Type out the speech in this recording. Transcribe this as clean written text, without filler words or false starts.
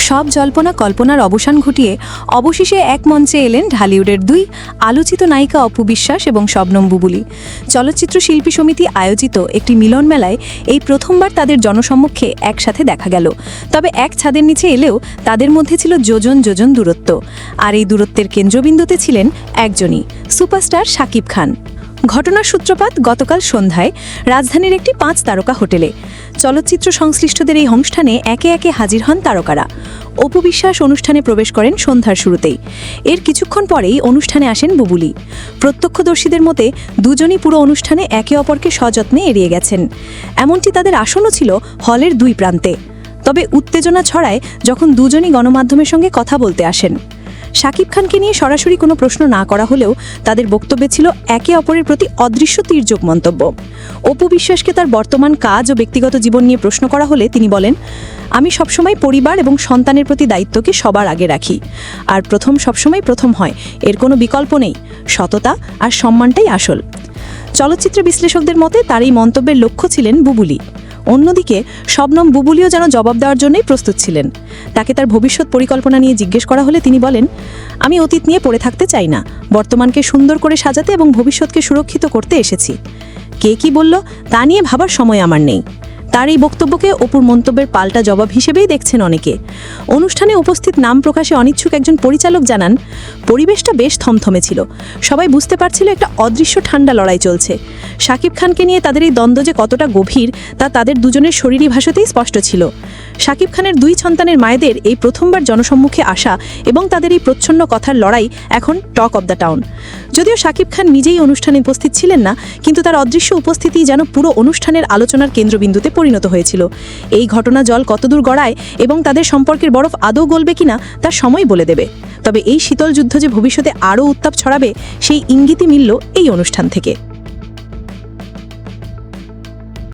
সব জল্পনা কল্পনার অবসান ঘটিয়ে অবশেষে এক মঞ্চে এলেন ঢালিউডের দুই আলোচিত নায়িকা অপু বিশ্বাস এবং শবনম বুবুলি। চলচ্চিত্র শিল্পী সমিতি আয়োজিত একটি মিলন মেলায় এই প্রথমবার তাদের জনসম্মুখে একসাথে দেখা গেল। তবে এক ছাদের নিচে এলেও তাদের মধ্যে ছিল যোজন যোজন দূরত্ব, আর এই দূরত্বের কেন্দ্রবিন্দুতে ছিলেন একজনই, সুপারস্টার শাকিব খান। ঘটনার সূত্রপাত গতকাল সন্ধ্যায় রাজধানীর একটি 5 তারকা হোটেলে। চলচ্চিত্র সংশ্লিষ্টদের এই অনুষ্ঠানে একে একে হাজির হন তারকারা। অপু বিশ্বাস অনুষ্ঠানে প্রবেশ করেন সন্ধ্যার শুরুতেই। এর কিছুক্ষণ পরেই অনুষ্ঠানে আসেন বুবুলি। প্রত্যক্ষদর্শীদের মতে দুজনই পুরো অনুষ্ঠানে একে অপরকে সযত্নে এড়িয়ে গেছেন, এমনটি তাদের আসনও ছিল হলের দুই প্রান্তে। তবে উত্তেজনা ছড়ায় যখন দুজনই গণমাধ্যমের সঙ্গে কথা বলতে আসেন। শাকিব খানকে নিয়ে সরাসরি কোনো প্রশ্ন না করা হলেও তাদের বক্তব্যে ছিল একে অপরের প্রতি অদৃশ্য তীর্যক মন্তব্য। অপু বিশ্বাসকে তার বর্তমান কাজ ও ব্যক্তিগত জীবন নিয়ে প্রশ্ন করা হলে তিনি বলেন, আমি সবসময় পরিবার এবং সন্তানের প্রতি দায়িত্বকে সবার আগে রাখি, আর প্রথম সবসময় প্রথম হয়, এর কোনো বিকল্প নেই। সততা আর সম্মানটাই আসল। চলচ্চিত্র বিশ্লেষকদের মতে তার এই মন্তব্যের লক্ষ্য ছিলেন বুবুলি। অন্যদিকে শবনম বুবুলিও যেন জবাব দেওয়ার জন্যই প্রস্তুত ছিলেন। তাকে তার ভবিষ্যৎ পরিকল্পনা নিয়ে জিজ্ঞেস করা হলে তিনি বলেন, আমি অতীত নিয়ে পড়ে থাকতে চাই না, বর্তমানকে সুন্দর করে সাজাতে এবং ভবিষ্যৎকে সুরক্ষিত করতে এসেছি। কে কি বলল তা নিয়ে ভাবার সময় আমার নেই। তার এই বক্তব্যকে অপুর মন্তব্যের পাল্টা জবাব হিসেবেই দেখছেন অনেকে। অনুষ্ঠানে উপস্থিত নাম প্রকাশে অনিচ্ছুক একজন পরিচালক জানান, পরিবেশটা বেশ থমথমে ছিল। সবাই বুঝতে পারছিল একটা অদৃশ্য ঠান্ডা লড়াই চলছে। শাকিব খানকে নিয়ে তাদের এই দ্বন্দ্ব যে কতটা গভীর তা তাদের দুজনের শরীরী ভাষাতেই স্পষ্ট ছিল। শাকিব খানের দুই সন্তানের মায়েদের এই প্রথমবার জনসম্মুখে আসা এবং তাদের এই প্রচ্ছন্ন কথার লড়াই এখন টক অব দ্য টাউন। যদিও শাকিব খান নিজেই অনুষ্ঠানে উপস্থিত ছিলেন না, কিন্তু তার অদৃশ্য উপস্থিতি যেন পুরো অনুষ্ঠানের আলোচনার কেন্দ্রবিন্দুতে পরিণত হয়েছিল। এই ঘটনা জল কতদূর গড়ায় এবং তাদের সম্পর্কের বরফ আদৌ গলবে কিনা তা সময় বলে দেবে। তবে এই শীতল যুদ্ধ যে ভবিষ্যতে আরও উত্তাপ ছড়াবে সেই ইঙ্গিতই মিলল এই অনুষ্ঠান থেকে।